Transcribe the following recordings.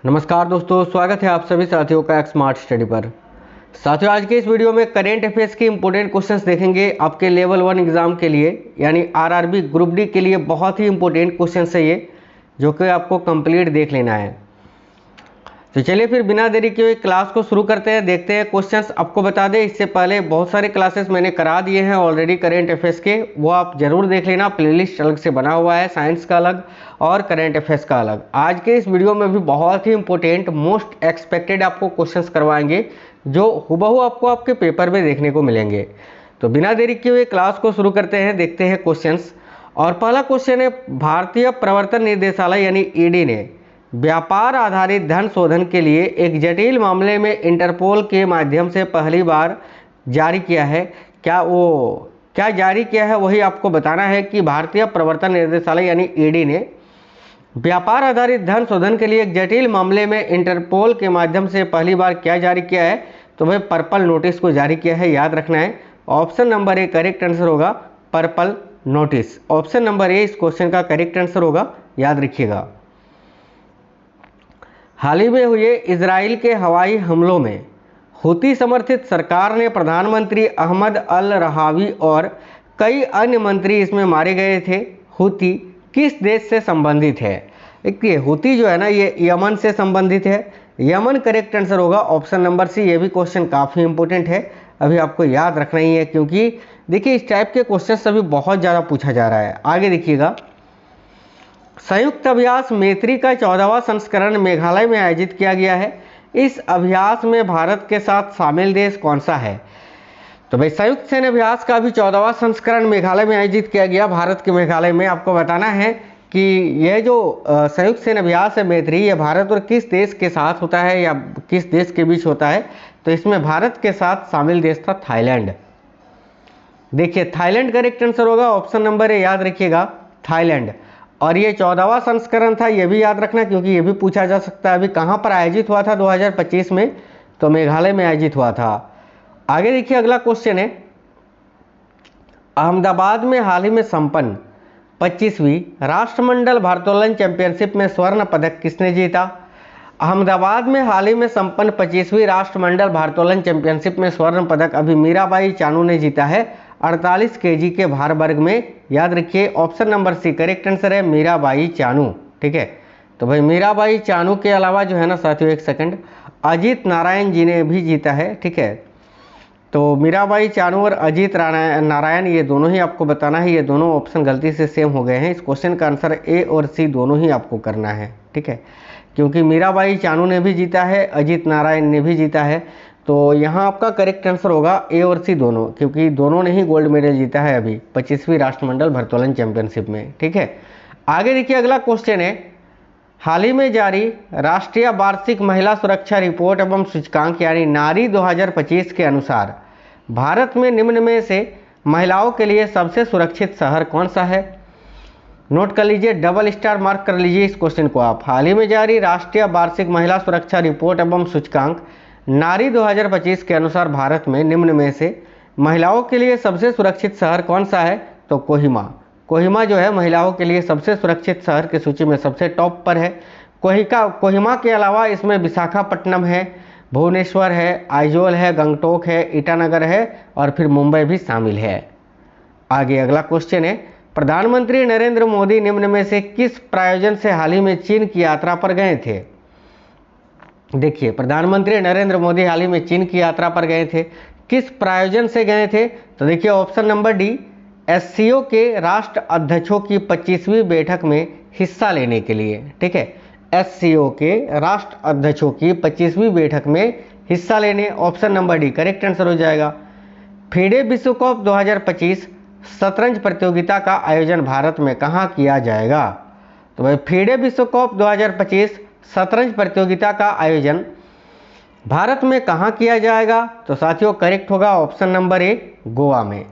नमस्कार दोस्तों, स्वागत है आप सभी साथियों का एक स्मार्ट स्टडी पर। साथियों, आज के इस वीडियो में करेंट अफेयर्स के इंपॉर्टेंट क्वेश्चंस देखेंगे आपके लेवल 1 एग्जाम के लिए, यानी आरआरबी ग्रुप डी के लिए बहुत ही इंपॉर्टेंट क्वेश्चंस है ये, जो कि आपको कंप्लीट देख लेना है। तो चलिए फिर बिना देरी के हुए क्लास को शुरू करते हैं, देखते हैं क्वेश्चंस। आपको बता दें, इससे पहले बहुत सारे क्लासेस मैंने करा दिए हैं ऑलरेडी करेंट अफेयर्स के, वो आप जरूर देख लेना। प्लेलिस्ट अलग से बना हुआ है, साइंस का अलग और करेंट अफेयर्स का अलग। आज के इस वीडियो में भी बहुत ही इंपॉर्टेंट मोस्ट एक्सपेक्टेड आपको क्वेश्चंस करवाएंगे, जो हुबहू आपको आपके पेपर में देखने को मिलेंगे। तो बिना देरी किए हुए क्लास को शुरू करते हैं, देखते हैं क्वेश्चंस। और पहला क्वेश्चन है, भारतीय प्रवर्तन निदेशालय यानी ईडी ने व्यापार आधारित धन शोधन के लिए एक जटिल मामले में इंटरपोल के माध्यम से पहली बार जारी किया है। क्या जारी किया है वही आपको बताना है कि भारतीय प्रवर्तन निदेशालय यानी ईडी ने व्यापार आधारित धन शोधन के लिए एक जटिल मामले में इंटरपोल के माध्यम से पहली बार क्या जारी किया है। तो भाई पर्पल नोटिस को जारी किया है, याद रखना है। Option number A correct answer होगा, purple notice. Option number A इस क्वेश्चन का करेक्ट आंसर होगा, याद रखिएगा। हाल ही में हुए इजराइल के हवाई हमलों में हुती समर्थित सरकार ने प्रधानमंत्री अहमद अल रहावी और कई अन्य मंत्री इसमें मारे गए थे। हुती किस देश से संबंधित है? देखिए, हुती जो है ना, ये यमन से संबंधित है। यमन करेक्ट आंसर होगा, ऑप्शन नंबर सी। ये भी क्वेश्चन काफ़ी इंपॉर्टेंट है, अभी आपको याद रखना ही है, क्योंकि देखिए इस टाइप के क्वेश्चन अभी बहुत ज़्यादा पूछा जा रहा है। आगे देखिएगा, संयुक्त अभ्यास मैत्री का 14वां संस्करण मेघालय में आयोजित किया गया है। इस अभ्यास में भारत के साथ शामिल देश कौन सा है? तो भाई संयुक्त सैन्य अभ्यास का भी 14वां संस्करण मेघालय में आयोजित किया गया, भारत के मेघालय में। आपको बताना है कि यह जो संयुक्त सैन्य अभ्यास है मैत्री, ये भारत और किस देश के साथ होता है या किस देश के बीच होता है? तो इसमें भारत के साथ शामिल देश था थाईलैंड। देखिए, थाईलैंड करेक्ट आंसर होगा, ऑप्शन नंबर ए, याद रखिएगा, थाईलैंड। और ये 14वां संस्करण था, ये भी याद रखना, क्योंकि ये भी पूछा जा सकता है। अभी कहाँ पर आयोजित हुआ था 2025 में? तो मेघालय में आयोजित हुआ था। आगे देखिए, अगला क्वेश्चन है, अहमदाबाद में हाल ही में संपन्न 25वीं राष्ट्रमंडल भारोत्तोलन चैंपियनशिप में स्वर्ण पदक किसने जीता? अहमदाबाद में हाल ही में संपन्न 25वीं राष्ट्रमंडल भारोत्तोलन चैंपियनशिप में स्वर्ण पदक अभी मीराबाई चानू ने जीता है, 48 केजी के भार वर्ग में। याद रखिए, option number C correct answer है, मीराबाई चानू। ठीक है, तो भाई मीराबाई चानू के अलावा जो है ना साथियों, एक सेकंड, अजीत नारायण जी ने भी जीता है। ठीक है, तो मीराबाई चानू और अजीत नारायण, ये दोनों ही आपको बताना है। ये दोनों ऑप्शन गलती से सेम हो गए हैं, इस क्वेश्चन का आंसर ए और सी दोनों ही आपको करना है। ठीक है, क्योंकि मीराबाई चानू ने भी जीता है, अजीत नारायण ने भी जीता है। तो यहाँ आपका करेक्ट आंसर होगा ए और सी दोनों, क्योंकि दोनों ने ही गोल्ड मेडल जीता है अभी 25वीं राष्ट्रमंडल भारोत्तोलन चैंपियनशिप में। ठीक है, आगे देखिए, अगला क्वेश्चन है, हाल ही में जारी राष्ट्रीय वार्षिक महिला सुरक्षा रिपोर्ट एवं सूचकांक यानी नारी 2025 के अनुसार भारत में निम्न में से महिलाओं के लिए सबसे सुरक्षित शहर कौन सा है? नोट कर लीजिए, डबल स्टार मार्क कर लीजिए इस क्वेश्चन को आप। हाल ही में जारी राष्ट्रीय वार्षिक महिला सुरक्षा रिपोर्ट एवं सूचकांक नारी 2025 के अनुसार भारत में निम्न में से महिलाओं के लिए सबसे सुरक्षित शहर कौन सा है? तो कोहिमा जो है महिलाओं के लिए सबसे सुरक्षित शहर की सूची में सबसे टॉप पर है। कोहिमा के अलावा इसमें विशाखापट्टनम है, भुवनेश्वर है, आइजोल है, गंगटोक है, ईटानगर है और फिर मुंबई भी शामिल है। आगे अगला क्वेश्चन है, प्रधानमंत्री नरेंद्र मोदी निम्न में से किस प्रायोजन से हाल ही में चीन की यात्रा पर गए थे? देखिए, प्रधानमंत्री नरेंद्र मोदी हाल ही में चीन की यात्रा पर गए थे, किस प्रायोजन से गए थे? तो देखिए, ऑप्शन नंबर डी, एससीओ के राष्ट्र अध्यक्षों की 25वीं बैठक में हिस्सा लेने के लिए। ठीक है, एससीओ के राष्ट्र अध्यक्षों की 25वीं बैठक में हिस्सा लेने, option number D correct answer हो जाएगा। फीडे विश्व कप 2025 शतरंज प्रतियोगिता का आयोजन भारत में कहाँ किया जाएगा? तो भाई फीडे विश्व कप 2025 शतरंज प्रतियोगिता का आयोजन भारत में कहाँ किया जाएगा? तो साथियों करेक्ट होगा ऑप्शन नंबर ए, गोवा में।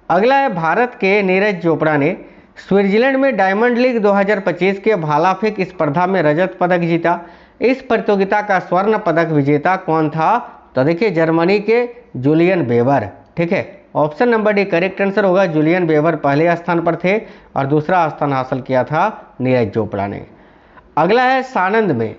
अगला है, भारत के नीरज चोपड़ा ने स्विट्जरलैंड में डायमंड लीग 2025 के भाला फेंक स्पर्धा में रजत पदक जीता। इस प्रतियोगिता का स्वर्ण पदक विजेता कौन था? तो देखिए, जर्मनी के जूलियन वेबर। ठीक है, option number D correct answer होगा, जूलियन वेबर पहले स्थान पर थे और दूसरा स्थान हासिल किया था नीरज चोपड़ा ने। अगला है, सानंद में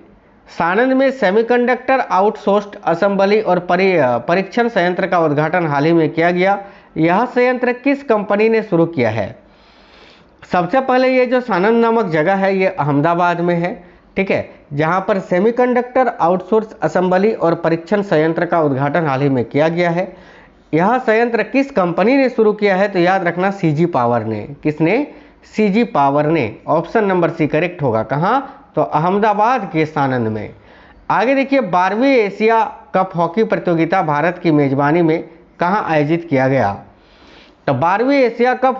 सानंद में सेमीकंडक्टर आउटसोर्स्ड असेंबली और परीक्षण संयंत्र का उद्घाटन हाल ही में किया गया। यह संयंत्र किस कंपनी ने शुरू किया है? सबसे पहले ये जो सानंद नामक जगह है ये अहमदाबाद में है, ठीक है, जहां पर सेमीकंडक्टर आउटसोर्स असेंबली और परीक्षण संयंत्र का उद्घाटन हाल ही में किया गया है। यह संयंत्र किस कंपनी ने शुरू किया है? तो याद रखना सीजी पावर ने। किसने? सीजी पावर ने। ऑप्शन नंबर सी करेक्ट होगा। कहां? तो अहमदाबाद के सानंद में। आगे देखिए, 12वीं एशिया कप हॉकी प्रतियोगिता भारत की मेजबानी में कहां आयोजित किया गया? तो 12वीं एशिया कप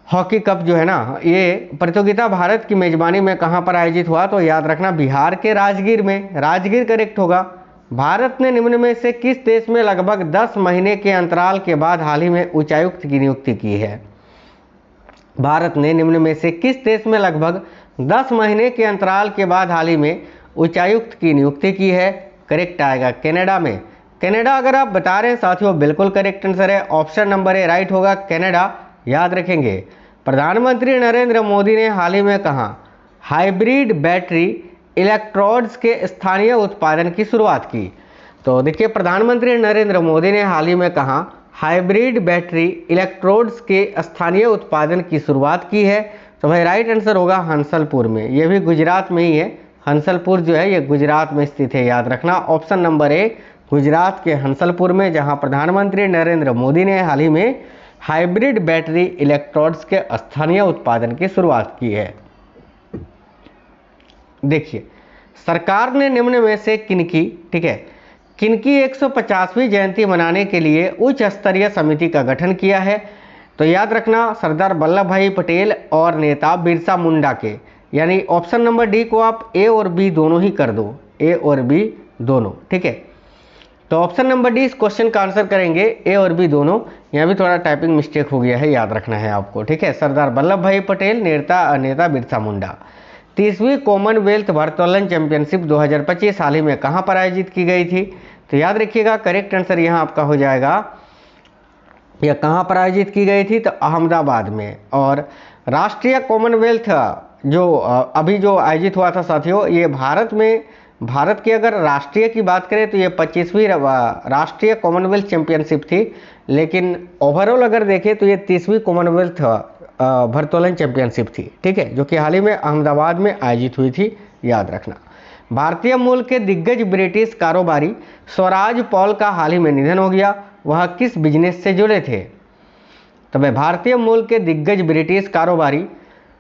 हॉकी कप जो है ना, ये प्रतियोगिता भारत की मेजबानी में कहां पर आयोजित हुआ? तो याद रखना बिहार के राजगीर में। राजगीर करेक्ट होगा। भारत ने निम्न में से किस देश में लगभग 10 महीने के अंतराल के बाद हाल ही में उच्चायुक्त की नियुक्ति की है? भारत ने निम्न में से किस देश में लगभग 10 महीने के अंतराल के बाद हाल ही में उच्चायुक्त की नियुक्ति की है? करेक्ट आएगा कनाडा में। कनाडा अगर आप बता रहे हैं साथियों, बिल्कुल करेक्ट आंसर है। ऑप्शन नंबर ए राइट होगा, कनाडा। याद रखेंगे। प्रधानमंत्री नरेंद्र मोदी ने हाल ही में कहा हाइब्रिड बैटरी इलेक्ट्रोड्स के स्थानीय उत्पादन की शुरुआत की? तो देखिए, प्रधानमंत्री नरेंद्र मोदी ने हाल ही में कहा हाइब्रिड बैटरी इलेक्ट्रोड्स के स्थानीय उत्पादन की शुरुआत की है। तो भाई राइट आंसर होगा हंसलपुर में। ये भी गुजरात में ही है। हंसलपुर जो है ये गुजरात में स्थित है। याद रखना ऑप्शन नंबर ए गुजरात के हंसलपुर में, जहां प्रधानमंत्री नरेंद्र मोदी ने हाल ही में हाइब्रिड बैटरी इलेक्ट्रोड्स के स्थानीय उत्पादन की शुरुआत की है। देखिए, सरकार ने निम्न में से किनकी, ठीक है, किनकी 150वीं जयंती मनाने के लिए उच्च स्तरीय समिति का गठन किया है? तो याद रखना सरदार वल्लभ भाई पटेल और नेता बिरसा मुंडा के। यानी ऑप्शन नंबर डी को आप ए और बी दोनों ही कर दो, ए और बी दोनों, ठीक है। तो ऑप्शन नंबर डी इस क्वेश्चन का आंसर करेंगे, ए और बी दोनों। यहाँ भी थोड़ा टाइपिंग मिस्टेक हो गया है, याद रखना है आपको, ठीक है। सरदार वल्लभ भाई पटेल, नेता बिरसा मुंडा। 30वीं कॉमनवेल्थ भारोत्तोलन चैंपियनशिप 2025 हाल ही में कहाँ पर आयोजित की गई थी? तो याद रखिएगा करेक्ट आंसर यहाँ आपका हो जाएगा, यह कहाँ पर आयोजित की गई थी? तो अहमदाबाद में। और राष्ट्रीय कॉमनवेल्थ जो अभी जो आयोजित हुआ था साथियों, ये भारत की अगर राष्ट्रीय की बात करें तो ये 25वीं राष्ट्रीय कॉमनवेल्थ चैंपियनशिप थी, लेकिन ओवरऑल अगर देखें तो ये 30वीं कॉमनवेल्थ भारोत्तोलन चैंपियनशिप थी, ठीक है, जो कि हाल ही में अहमदाबाद में आयोजित हुई थी। याद रखना। भारतीय मूल के दिग्गज ब्रिटिश कारोबारी स्वराज पॉल का हाल ही में निधन हो गया। वह किस बिजनेस से जुड़े थे? तो भाई भारतीय मूल के दिग्गज ब्रिटिश कारोबारी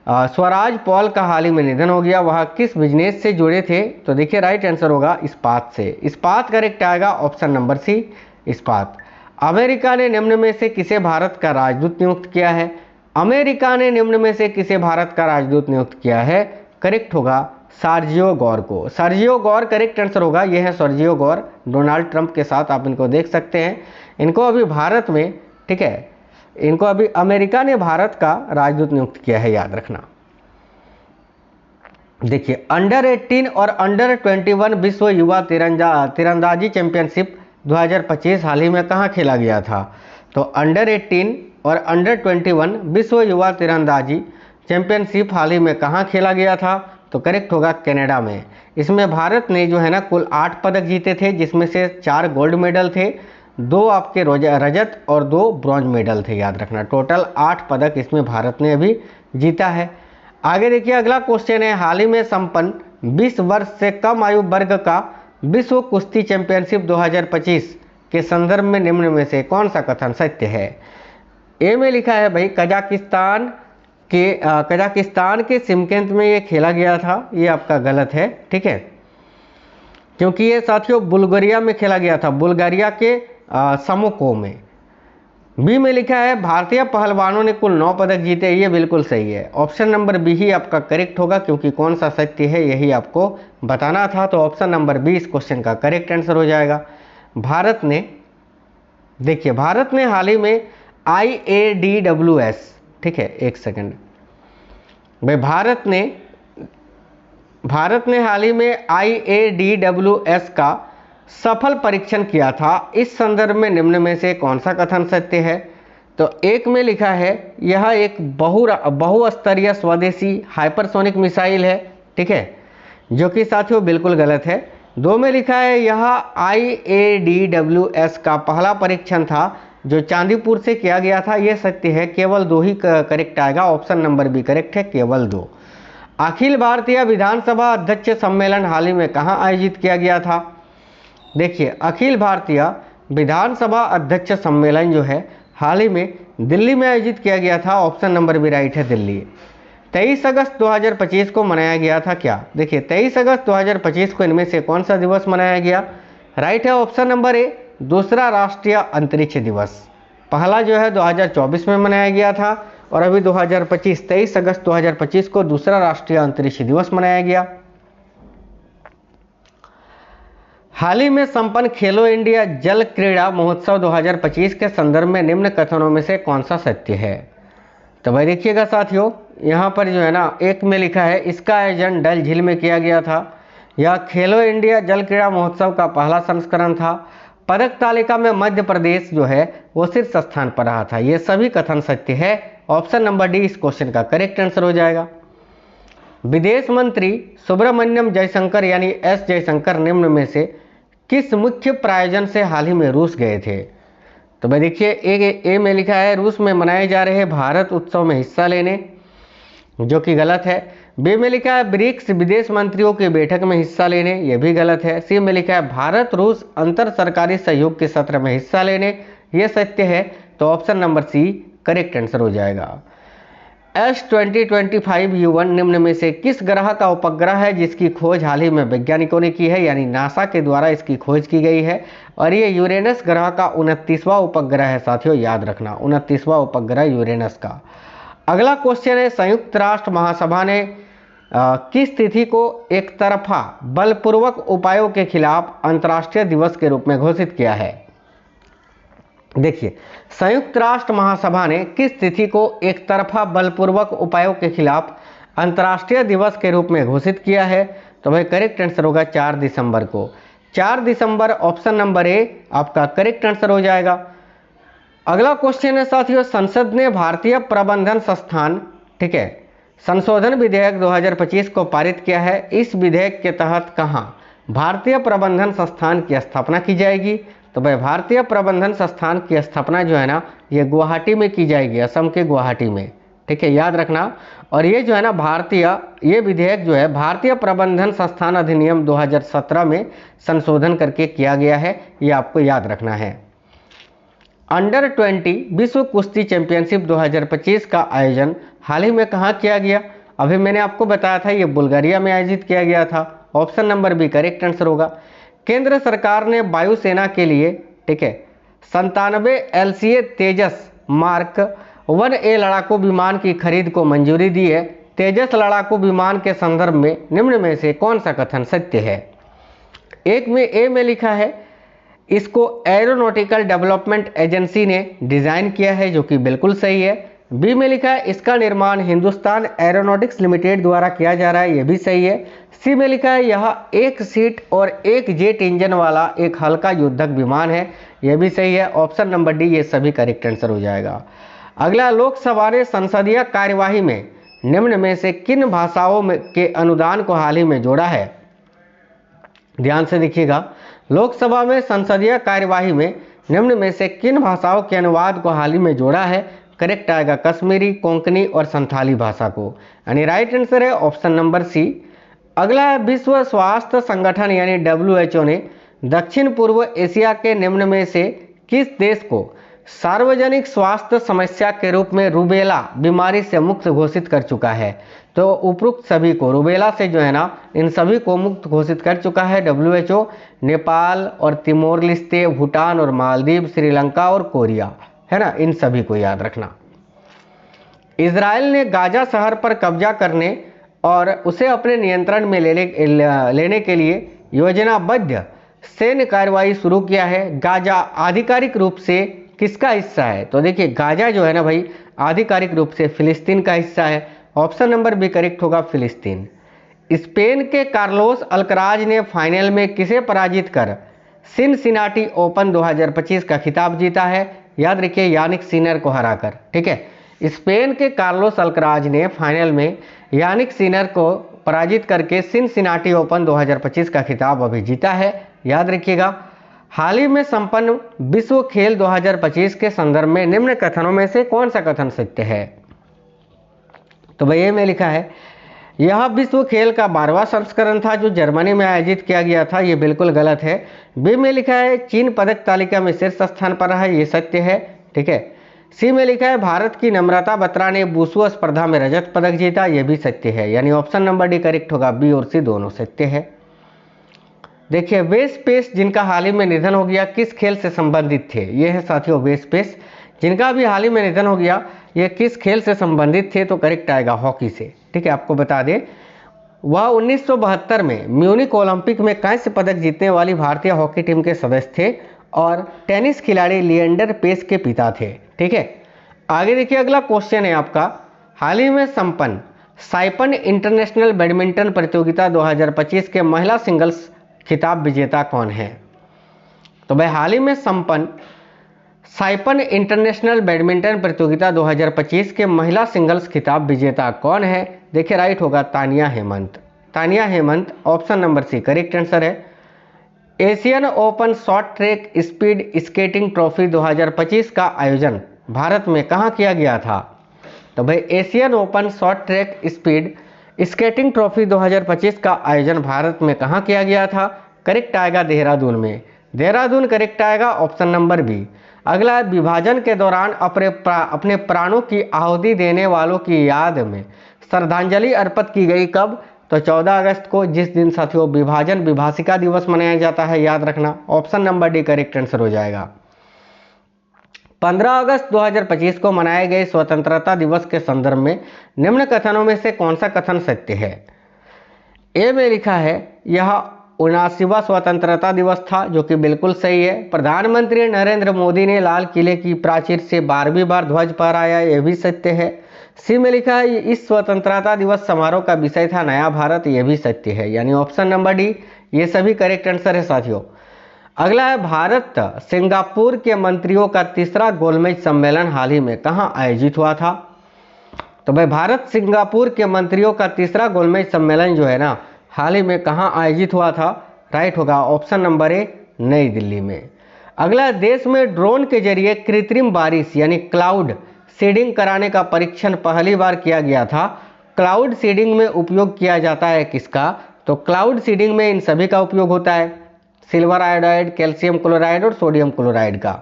स्वराज पॉल का हाल ही में निधन हो गया। वह किस बिजनेस से जुड़े थे? तो देखिए राइट आंसर होगा इस्पात से। इस्पात करेक्ट आएगा, ऑप्शन नंबर सी इस्पात। अमेरिका ने निम्न में से किसे भारत का राजदूत नियुक्त किया है? अमेरिका ने निम्न में से किसे भारत का राजदूत नियुक्त किया है? करेक्ट होगा सर्जियो गौर को। सर्जियो गौर करेक्ट आंसर होगा। ये है सर्जियो गौर, डोनाल्ड ट्रंप के साथ आप इनको देख सकते हैं। इनको अभी भारत में, ठीक है, इनको अभी अमेरिका ने भारत का राजदूत नियुक्त किया है, याद रखना। देखिए, अंडर 18 और अंडर 21 विश्व युवा तीरंदाजी चैंपियनशिप 2025 हाल ही में कहाँ खेला गया था? तो अंडर 18 और अंडर 21 विश्व युवा तीरंदाजी चैंपियनशिप हाल ही में कहाँ खेला गया था? तो करेक्ट होगा कनाडा में। इसमें भारत ने जो है ना कुल 8 पदक जीते थे, जिसमें से 4 गोल्ड मेडल थे, 2 आपके रजत और 2 ब्रॉन्ज मेडल थे। याद रखना टोटल 8 पदक इसमें भारत ने अभी जीता है। आगे देखिए अगला क्वेश्चन है, हाल ही में संपन्न 20 वर्ष से कम आयु वर्ग का विश्व कुश्ती चैंपियनशिप 2025 के संदर्भ में निम्न में से कौन सा कथन सत्य है? ए में लिखा है भाई कजाकिस्तान के शिमकेंत में ये खेला गया था। ये आपका गलत है, ठीक है, क्योंकि ये साथियों बुल्गारिया में खेला गया था, बुल्गारिया के समोको में। बी में लिखा है भारतीय पहलवानों ने कुल 9 पदक जीते। ये बिल्कुल सही है, ऑप्शन नंबर बी ही आपका करेक्ट होगा, क्योंकि कौन सा सत्य है यही आपको बताना था। तो ऑप्शन नंबर बी इस क्वेश्चन का करेक्ट आंसर हो जाएगा। भारत ने, देखिए भारत ने हाल ही में IADWS, ठीक है, एक सेकंड भाई, भारत ने हाल ही में IADWS का सफल परीक्षण किया था। इस संदर्भ में निम्न में से कौन सा कथन सत्य है? तो एक में लिखा है यह एक बहुस्तरीय स्वदेशी हाइपरसोनिक मिसाइल है, ठीक है, जो कि साथियों बिल्कुल गलत है। 2 में लिखा है यह IADWS का पहला परीक्षण था जो चांदीपुर से किया गया था। यह सत्य है, केवल 2 ही करेक्ट आएगा, ऑप्शन नंबर बी करेक्ट है, केवल 2। अखिल भारतीय विधानसभा अध्यक्ष सम्मेलन हाल ही में कहाँ आयोजित किया गया था? देखिए, अखिल भारतीय विधानसभा अध्यक्ष सम्मेलन जो है हाल ही में दिल्ली में आयोजित किया गया था, ऑप्शन नंबर बी राइट है, दिल्ली। 23 अगस्त 2025 को मनाया गया था क्या? देखिए, 23 अगस्त 2025 को इनमें से कौन सा दिवस मनाया गया? राइट है, ऑप्शन नंबर ए, दूसरा राष्ट्रीय अंतरिक्ष दिवस। पहला जो है 2024 में मनाया गया था और अभी 2025 23 अगस्त 2025 को दूसरा राष्ट्रीय अंतरिक्ष दिवस मनाया गया। हाल ही में संपन्न खेलो इंडिया जल क्रीड़ा महोत्सव 2025 के संदर्भ में निम्न कथनों में से कौन सा सत्य है? तो भाई देखिएगा साथियों, यहाँ पर जो है ना, एक में लिखा है इसका आयोजन डल झील में किया गया था। यह खेलो इंडिया जल क्रीड़ा महोत्सव का पहला संस्करण था। पदक तालिका में मध्य प्रदेश जो है वो शीर्ष स्थान पर रहा था। ये सभी कथन सत्य है, ऑप्शन नंबर डी इस क्वेश्चन का करेक्ट आंसर हो जाएगा। विदेश मंत्री सुब्रमण्यम जयशंकर यानी एस जयशंकर निम्न में से किस मुख्य प्रायोजन से हाल ही में रूस गए थे? तो भाई देखिए, ए में लिखा है रूस में मनाए जा रहे भारत उत्सव में हिस्सा लेने, जो कि गलत है। बी में लिखा है ब्रिक्स विदेश मंत्रियों की बैठक में हिस्सा लेने, यह भी गलत है। सी में लिखा है भारत रूस अंतर सरकारी सहयोग के सत्र में हिस्सा लेने, यह सत्य है, तो option number C correct answer हो जाएगा। S2025U1 निम्न में से किस ग्रह का उपग्रह है जिसकी खोज हाल ही में वैज्ञानिकों ने की है, यानी नासा के द्वारा इसकी खोज की गई है, और ये यूरेनस ग्रह का 29वां उपग्रह है साथियों, याद रखना 29वां उपग्रह यूरेनस का। अगला क्वेश्चन है संयुक्त राष्ट्र महासभा ने किस तिथि को एक तरफा बलपूर्वक उपायों के खिलाफ अंतर्राष्ट्रीय दिवस के रूप में घोषित किया है? देखिए, संयुक्त राष्ट्र महासभा ने किस तिथि को एक तरफा बलपूर्वक उपायों के खिलाफ अंतर्राष्ट्रीय दिवस के रूप में घोषित किया है? तो भाई करेक्ट आंसर होगा 4 दिसंबर को। 4 दिसंबर ऑप्शन नंबर ए आपका करेक्ट आंसर हो जाएगा। अगला क्वेश्चन है साथियों, संसद ने भारतीय प्रबंधन संस्थान, ठीक है, संशोधन विधेयक 2025 को पारित किया है। इस विधेयक के तहत कहाँ भारतीय प्रबंधन संस्थान की स्थापना की जाएगी? तो भाई भारतीय प्रबंधन संस्थान की स्थापना जो है ना, ये गुवाहाटी में की जाएगी, असम के गुवाहाटी में, ठीक है, याद रखना। और ये जो है ना ये विधेयक जो है भारतीय प्रबंधन संस्थान अधिनियम 2017 में संशोधन करके किया गया है, ये आपको याद रखना है। अंडर 20 विश्व कुश्ती चैंपियनशिप 2025 का आयोजन हाल ही में कहाँ किया गया? अभी मैंने आपको बताया था ये बुल्गारिया में आयोजित किया गया था, option number B correct answer होगा। केंद्र सरकार ने वायुसेना के लिए, ठीक है, 97 LCA तेजस मार्क 1A लड़ाकू विमान की खरीद को मंजूरी दी है। तेजस लड़ाकू विमान के संदर्भ में निम्न में से कौन सा कथन सत्य है? एक में ए में लिखा है इसको एरोनॉटिकल डेवलपमेंट एजेंसी ने डिज़ाइन किया है, जो कि बिल्कुल सही है। बी में लिखा है इसका निर्माण हिंदुस्तान एरोनॉटिक्स लिमिटेड द्वारा किया जा रहा है, यह भी सही है। सी में लिखा है यह एक सीट और एक जेट इंजन वाला एक हल्का युद्धक विमान है, यह भी सही है, ऑप्शन नंबर डी ये सभी करेक्ट आंसर हो जाएगा। अगला, लोकसभा ने संसदीय कार्यवाही में निम्न में से किन भाषाओं में के अनुदान को हाल ही में जोड़ा है? ध्यान से देखिएगा, लोकसभा में संसदीय कार्यवाही में निम्न में से किन भाषाओं के अनुवाद को हाल ही में जोड़ा है? करेक्ट आएगा कश्मीरी, कोंकणी और संथाली भाषा को, यानी राइट आंसर है ऑप्शन नंबर सी। अगला है विश्व स्वास्थ्य संगठन यानी WHO ने दक्षिण पूर्व एशिया के निम्न में से किस देश को सार्वजनिक स्वास्थ्य समस्या के रूप में रूबेला बीमारी से मुक्त घोषित कर चुका है? तो उपरोक्त सभी को, रूबेला से जो है ना, इन सभी को मुक्त घोषित कर चुका है WHO। नेपाल और तिमोर लिस्ते, भूटान और मालदीव, श्रीलंका और कोरिया, है ना, इन सभी को याद रखना। इजराइल ने गाजा शहर पर कब्जा करने और उसे अपने नियंत्रण में लेने के लिए योजनाबद्ध सैन्य कार्रवाई शुरू किया है। गाजा आधिकारिक रूप से किसका हिस्सा है? तो देखिए, गाजा जो है ना भाई, आधिकारिक रूप से फिलिस्तीन का हिस्सा है, ऑप्शन नंबर बी करेक्ट होगा, फिलिस्तीन। स्पेन के कार्लोस अल्कराज ने फाइनल में किसे पराजित कर सिनसिनाटी ओपन 2025 का खिताब जीता है? याद रखिए, यानिक सिनर को हराकर, ठीक है। स्पेन के कार्लोस अल्कराज ने फाइनल में यानिक सिनर को पराजित करके सिनसिनाटी ओपन 2025 का खिताब अभी जीता है। याद रखिएगा। हाल ही में संपन्न विश्व खेल 2025 के संदर्भ में निम्न कथनों में से कौन सा कथन सत्य है? तो भाई ए में लिखा है यह विश्व खेल का 12वां संस्करण था जो जर्मनी में आयोजित किया गया था, ये बिल्कुल गलत है। बी में लिखा है चीन पदक तालिका में शीर्ष स्थान पर रहा है, ये सत्य है। ठीक है। सी में लिखा है भारत की नम्रता बत्रा ने वुशु स्पर्धा में रजत पदक जीता, यह भी सत्य है। यानी ऑप्शन नंबर डी करेक्ट होगा, बी और सी दोनों सत्य है। देखिए वेस पेस जिनका हाल ही में निधन हो गया किस खेल से संबंधित थे? ये है साथियों वेस पेस जिनका भी हाल ही में निधन हो गया, ये किस खेल से संबंधित थे? तो करेक्ट आएगा हॉकी से। ठीक है। आपको बता दें वह 1972 में म्यूनिक ओलंपिक में कांस्य पदक जीतने वाली भारतीय हॉकी टीम के सदस्य थे और टेनिस खिलाड़ी लिएंडर पेस के पिता थे। ठीक है। आगे देखिए अगला क्वेश्चन है आपका, हाल ही में संपन्न साइपन इंटरनेशनल बैडमिंटन प्रतियोगिता 2025 के महिला सिंगल्स खिताब विजेता कौन है? तो भाई हाल ही में संपन्न साइपन इंटरनेशनल बैडमिंटन प्रतियोगिता 2025 के महिला सिंगल्स खिताब विजेता कौन है? देखिए राइट होगा Tania Hemant. Tania Hemant option number C correct answer है। Asian open short track speed skating trophy 2025 का आयोजन भारत में कहाँ किया गया था? तो भाई Asian open short track speed skating trophy 2025 का आयोजन भारत में कहाँ किया गया था? करेक्ट आएगा देहरादून में। देहरादून करेक्ट आएगा ऑप्शन नंबर बी। अगला विभाजन के दौरान अपने प्राणों की आहुति देने वालों की याद में श्रद्धांजलि अर्पित की गई कब? तो 14 अगस्त को, जिस दिन साथियों विभाजन विभाषिका दिवस मनाया जाता है। याद रखना option number D correct answer हो जाएगा। 15 अगस्त 2025 को मनाए गए स्वतंत्रता दिवस के संदर्भ में निम्न कथनों में से कौन सा कथन सत्य है? ए में लिखा है यह 79वां स्वतंत्रता दिवस था, जो कि बिल्कुल सही है। प्रधानमंत्री नरेंद्र मोदी ने लाल किले की प्राचीर से 12वीं बार ध्वज फहराया, यह भी सत्य है। सी में लिखा है इस स्वतंत्रता दिवस समारोह का विषय था नया भारत, यह भी सत्य है। यानी ऑप्शन नंबर डी ये सभी करेक्ट आंसर है साथियों। अगला है भारत सिंगापुर के मंत्रियों का तीसरा गोलमेज सम्मेलन हाल ही में कहाँ आयोजित हुआ था? तो भाई भारत सिंगापुर के मंत्रियों का तीसरा गोलमेज सम्मेलन जो है ना हाल ही में कहाँ आयोजित हुआ था? राइट होगा ऑप्शन नंबर ए नई दिल्ली में। अगला देश में ड्रोन के जरिए कृत्रिम बारिश यानी क्लाउड सीडिंग कराने का परीक्षण पहली बार किया गया था। क्लाउड सीडिंग में उपयोग किया जाता है किसका? तो क्लाउड सीडिंग में इन सभी का उपयोग होता है, सिल्वर आयोडाइड, कैल्शियम क्लोराइड और सोडियम क्लोराइड का।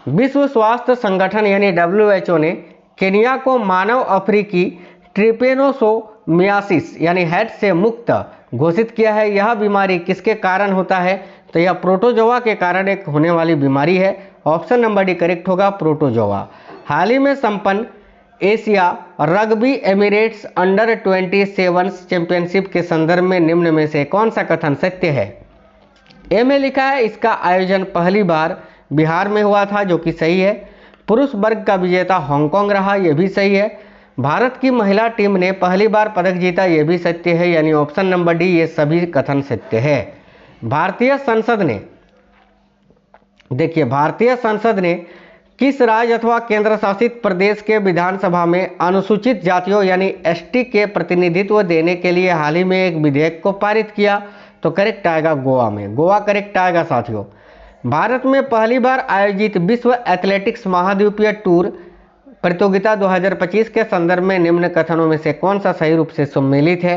विश्व स्वास्थ्य संगठन यानी WHO ने केनिया को मानव अफ्रीकी ट्रिपेनोसोमियासिस यानी हेड से मुक्त घोषित किया है। यह बीमारी किसके कारण होता है? तो यह प्रोटोजोआ के कारण एक होने वाली बीमारी है। ऑप्शन नंबर डी करेक्ट होगा प्रोटोजोआ। हाल ही में संपन्न Asia rugby Emirates under 27 championship के संदर्भ में निम्न में से कौन सा कथन सत्य है? ए में लिखा है इसका आयोजन पहली बार बिहार में हुआ था, जो कि सही है। पुरुष वर्ग का विजेता हांगकांग रहा, यह भी सही है। भारत की महिला टीम ने पहली बार पदक जीता, यह भी सत्य है। यानी ऑप्शन नंबर डी ये सभी कथन सत्य है। भारतीय संसद ने देखिए भारतीय संसद ने किस राज्य अथवा केंद्र शासित प्रदेश के विधानसभा में अनुसूचित जातियों यानी ST के प्रतिनिधित्व देने के लिए हाल ही में एक विधेयक को पारित किया? तो करेक्ट आएगा गोवा में। गोवा करेक्ट आएगा साथियों। भारत में पहली बार आयोजित विश्व एथलेटिक्स महाद्वीपीय टूर प्रतियोगिता 2025 के संदर्भ में निम्न कथनों में से कौन सा सही रूप से सम्मिलित है?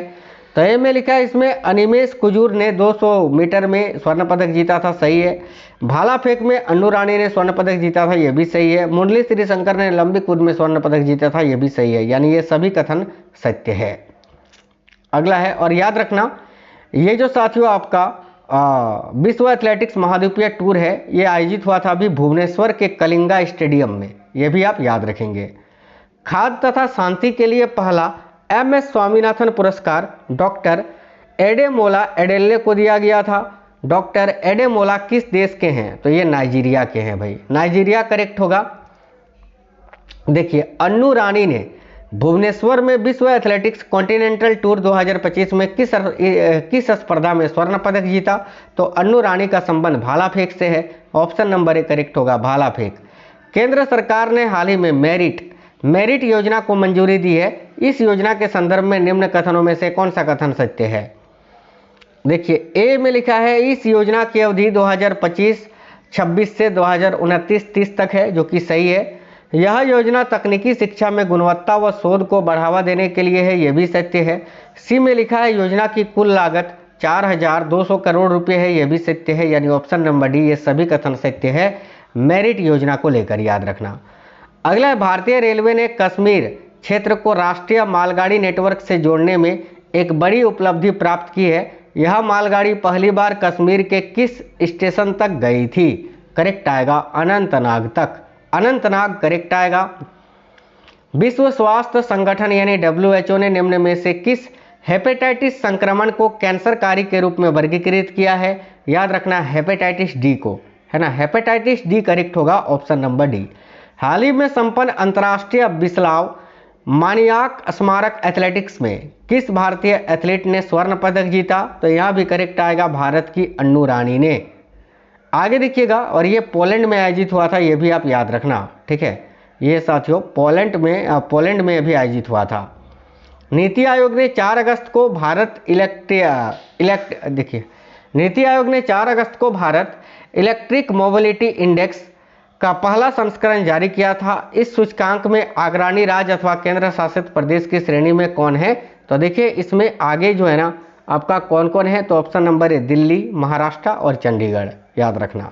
तो ए में लिखा है इसमें अनिमेश कुजूर ने 200 मीटर में स्वर्ण पदक जीता था, सही है। भाला फेंक में अन्नू रानी ने स्वर्ण पदक जीता था, यह भी सही है। मुरली श्रीशंकर ने लंबी कूद में स्वर्ण पदक जीता था, यह भी सही है। यानी ये सभी कथन सत्य है। अगला है, और याद रखना ये जो साथियों आपका विश्व एथलेटिक्स महाद्वीपीय टूर है ये आयोजित हुआ था अभी भुवनेश्वर के कलिंगा स्टेडियम में, ये भी आप याद रखेंगे। खाद्य तथा शांति के लिए पहला MS स्वामीनाथन पुरस्कार डॉक्टर एडेमोला एडेल्ले को दिया गया था। डॉक्टर एडेमोला किस देश के हैं? तो ये नाइजीरिया के हैं भाई, नाइजीरिया करेक्ट होगा। देखिए अन्नू रानी ने भुवनेश्वर में विश्व एथलेटिक्स कॉन्टिनेंटल टूर 2025 में किस स्पर्धा में स्वर्ण पदक जीता? तो अन्नू रानी का संबंध भाला फेंक से है। ऑप्शन नंबर ए करेक्ट होगा भाला फेंक। केंद्र सरकार ने हाल ही में मेरिट योजना को मंजूरी दी है, इस योजना के संदर्भ में निम्न कथनों में से कौन सा कथन सत्य है? देखिए ए में लिखा है इस योजना की अवधि 2025-26 से 2029-30 तक है, जो कि सही है। यह योजना तकनीकी शिक्षा में गुणवत्ता व शोध को बढ़ावा देने के लिए है, यह भी सत्य है। सी में लिखा है योजना की कुल लागत 4,200 करोड़ रुपए है, यह भी सत्य है, यानी ऑप्शन नंबर डी ये सभी कथन सत्य है मेरिट योजना को लेकर, याद रखना। अगला है भारतीय रेलवे ने कश्मीर क्षेत्र को राष्ट्रीय मालगाड़ी नेटवर्क से जोड़ने में एक बड़ी उपलब्धि प्राप्त की है। यह मालगाड़ी पहली बार कश्मीर के किस स्टेशन तक गई थी? करेक्ट आएगा अनंतनाग तक। अनंतनाग करेक्ट आएगा। विश्व स्वास्थ्य संगठन यानी WHO ने निम्न में से किस हेपेटाइटिस संक्रमण को कैंसरकारी के रूप में वर्गीकृत किया है? याद रखना हेपेटाइटिस डी को, है ना, हेपेटाइटिस डी करेक्ट होगा, ऑप्शन नंबर डी। हाल ही में संपन्न अंतर्राष्ट्रीय बिस्लाव मानियाक स्मारक एथलेटिक्स में किस भारतीय एथलीट ने स्वर्ण पदक जीता? तो यहाँ भी करेक्ट आएगा भारत की अन्नू रानी ने। आगे देखिएगा, और ये पोलैंड में आयोजित हुआ था, ये भी आप याद रखना, ठीक है। ये साथियों पोलैंड में भी आयोजित हुआ था। नीति आयोग ने 4 अगस्त को भारत इलेक्ट्रिक मोबिलिटी इंडेक्स का पहला संस्करण जारी किया था। इस सूचकांक में अग्रणी राज्य अथवा केंद्र शासित प्रदेश की श्रेणी में कौन है? तो देखिए इसमें आगे जो है ना आपका कौन कौन है, तो ऑप्शन नंबर है दिल्ली, महाराष्ट्र और चंडीगढ़, याद रखना।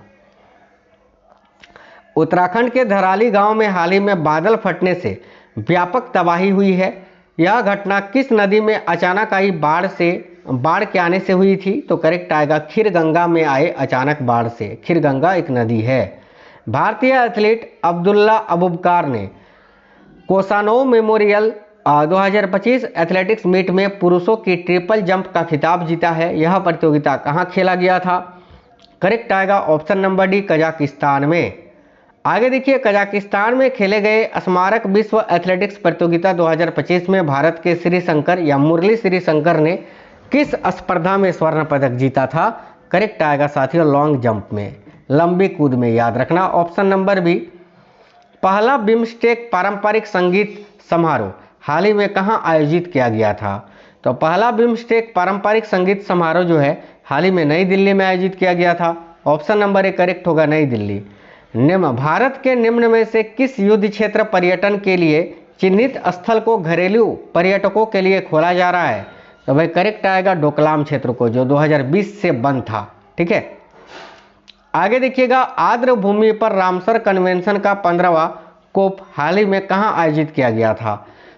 उत्तराखंड के धराली गांव में हाल ही में बादल फटने से व्यापक तबाही हुई है। यह घटना किस नदी में अचानक आई बाढ़ के आने से हुई थी? तो करेक्ट आएगा खीरगंगा में आए अचानक बाढ़ से। खीरगंगा एक नदी है। भारतीय एथलीट अब्दुल्ला अबूबकार ने कोसानो मेमोरियल 2025 एथलेटिक्स मीट में पुरुषों की ट्रिपल जंप का खिताब जीता है। यह प्रतियोगिता कहां खेला गया था? करेक्ट आएगा ऑप्शन नंबर डी कजाकिस्तान में। आगे देखिए, कजाकिस्तान में खेले गए स्मारक विश्व एथलेटिक्स प्रतियोगिता 2025 में भारत के श्रीशंकर या मुरली श्रीशंकर ने किस स्पर्धा में स्वर्ण पदक जीता था? करेक्ट आएगा साथियों लॉन्ग जंप में, लंबी कूद में, याद रखना, ऑप्शन नंबर बी। पहला बिम्स्टेक पारंपरिक संगीत समारोह हाल ही में कहां आयोजित किया गया था? तो पहला बिम्स्टेक पारंपरिक संगीत समारोह जो है हाल ही में नई दिल्ली में आयोजित किया गया था। ऑप्शन नंबर ए करेक्ट होगा नई दिल्ली। भारत के निम्न में से किस युद्ध क्षेत्र पर्यटन के लिए चिन्हित स्थल को घरेलू पर्यटकों के लिए खोला जा रहा है? तो भाई करेक्ट आएगा डोकलाम क्षेत्र को, जो 2020 से बंद था, ठीक है। आगे देखिएगा, आर्द्र भूमि पर रामसर कन्वेंशन का 15वां कोप हाल ही में कहां आयोजित किया गया था?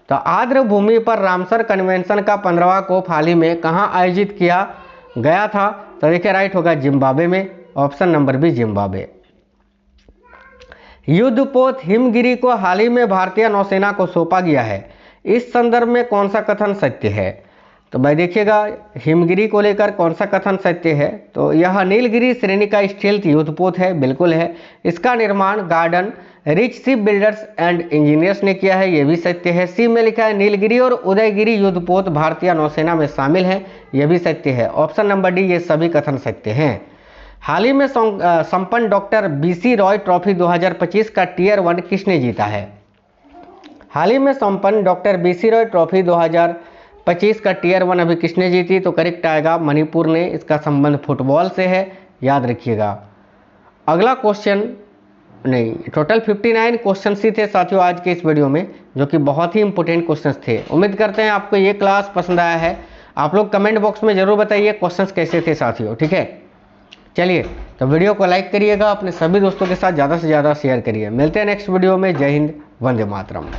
तो आर्द्र भूमि पर रामसर कन्वेंशन का 15वां कोप हाल ही में कहां आयोजित किया गया था? तो देखिए राइट होगा जिम्बाब्वे में, ऑप्शन नंबर बी जिम्बाब्वे। युद्धपोत हिमगिरी को हाल ही में भारतीय नौसेना को सौंपा गया है। इस संदर्भ में कौन सा कथन सत्य है? तो भाई देखिएगा हिमगिरी को लेकर कौन सा कथन सत्य है? तो यह नीलगिरी श्रेणी का स्टील्थ युद्धपोत है, बिल्कुल है। इसका निर्माण garden rich ship builders and engineers ने किया है, यह भी सत्य है। सी में लिखा है नीलगिरी और उदयगिरी युद्धपोत भारतीय नौसेना में शामिल है, यह भी सत्य है। ऑप्शन नंबर डी ये सभी कथन सत्य हैं। हाल ही में संपन्न डॉक्टर BC रॉय ट्रॉफी 2025 का टियर 1 किसने जीता है? हाल ही में संपन्न डॉक्टर BC रॉय ट्रॉफी 2025 का टियर 1 अभी किसने जीती? तो करेक्ट आएगा मणिपुर ने। इसका संबंध फुटबॉल से है, याद रखिएगा। अगला क्वेश्चन नहीं, टोटल 59 क्वेश्चन ही थे साथियों आज के इस वीडियो में, जो कि बहुत ही इंपॉर्टेंट क्वेश्चन थे। उम्मीद करते हैं आपको ये क्लास पसंद आया है। आप लोग कमेंट बॉक्स में जरूर बताइए क्वेश्चन कैसे थे साथियों, ठीक है। चलिए तो वीडियो को लाइक करिएगा, अपने सभी दोस्तों के साथ ज़्यादा से ज़्यादा शेयर करिए। मिलते हैं नेक्स्ट वीडियो में। जय हिंद, वंदे मातरम।